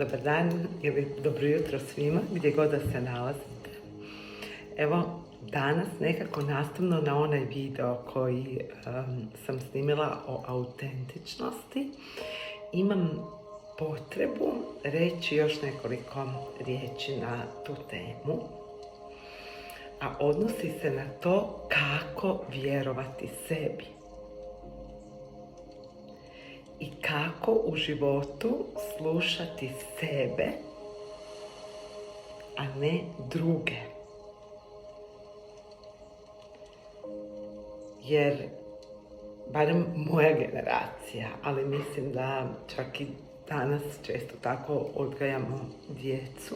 dobar dan ili dobro jutro svima, gdje god da se nalazite. Evo, danas nekako nastavno na onaj video koji sam snimila o autentičnosti, imam potrebu reći još nekoliko riječi na tu temu, a odnosi se na to kako vjerovati sebi i kako u životu slušati sebe, a ne druge. Jer, barem moja generacija, ali mislim da čak i danas često tako odgajamo djecu,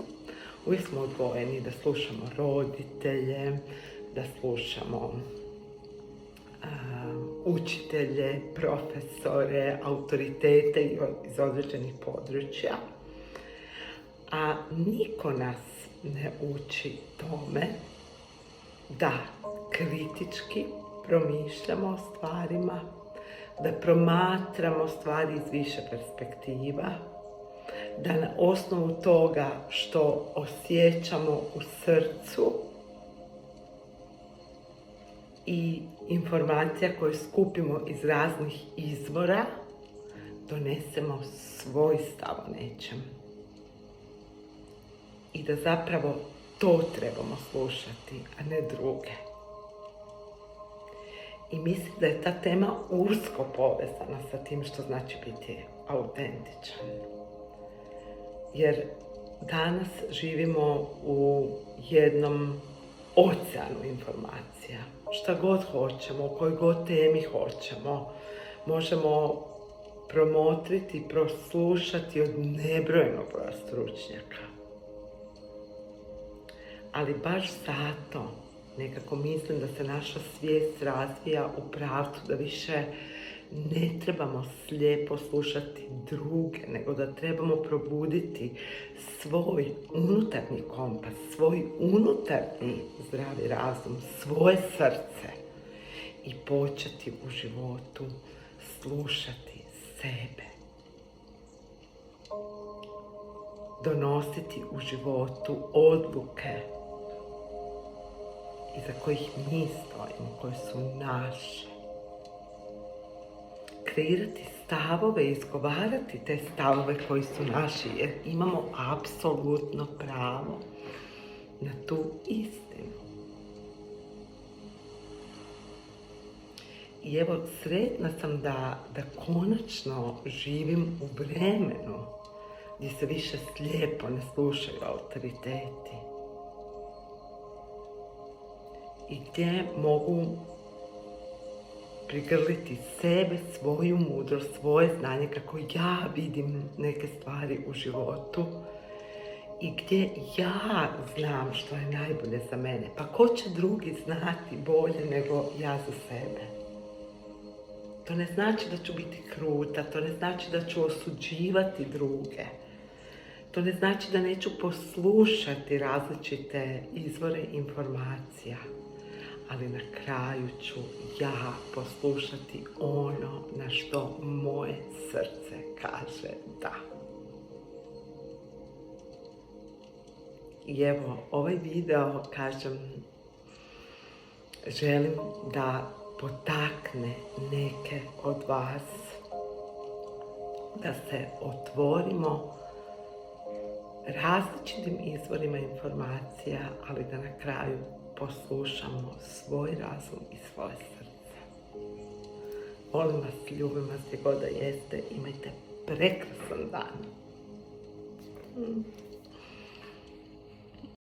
uvijek smo odgojeni da slušamo roditelje, da slušamo učitelje, profesore, autoritete iz određenih područja, a niko nas ne uči tome da kritički promišljamo o stvarima, da promatramo stvari iz više perspektiva, da na osnovu toga što osjećamo u srcu i informacija koje skupimo iz raznih izvora, donesemo svoj stav o nečem. I da zapravo to trebamo slušati, a ne druge. I mislim da je ta tema usko povezana sa tim što znači biti autentičan. Jer danas živimo u jednom oceanu informacija. Šta god hoćemo, o kojoj god temi hoćemo, možemo promotriti, proslušati od nebrojenog broja stručnjaka. Ali baš zato nekako mislim da se naša svijest razvija u pravcu da više ne trebamo slijepo slušati druge, nego da trebamo probuditi svoj unutarnji kompas, svoj unutarnji zdravi razum, svoje srce i početi u životu slušati sebe. Donositi u životu odluke iza kojih mi stojimo, koje su naše. Kreirati stavove i izgovarati te stavove koji su naši, jer imamo apsolutno pravo na tu istinu. I evo, sretna sam da konačno živim u vremenu gdje se više slijepo ne slušaju autoriteti. I gdje mogu prigrliti sebe, svoju mudrost, svoje znanje, kako ja vidim neke stvari u životu i gdje ja znam što je najbolje za mene. Pa ko će drugi znati bolje nego ja za sebe? To ne znači da ću biti kruta, to ne znači da ću osuđivati druge. To ne znači da neću poslušati različite izvore informacija. Ali na kraju ću ja poslušati ono na što moje srce kaže da. I evo, ovaj video, kažem, želim da potakne neke od vas da se otvorimo različitim izvorima informacija, ali da na kraju poslušamo svoj razum i svoje srce. Volim vas, ljubim vas gdje god da jeste, imajte prekrasan dan.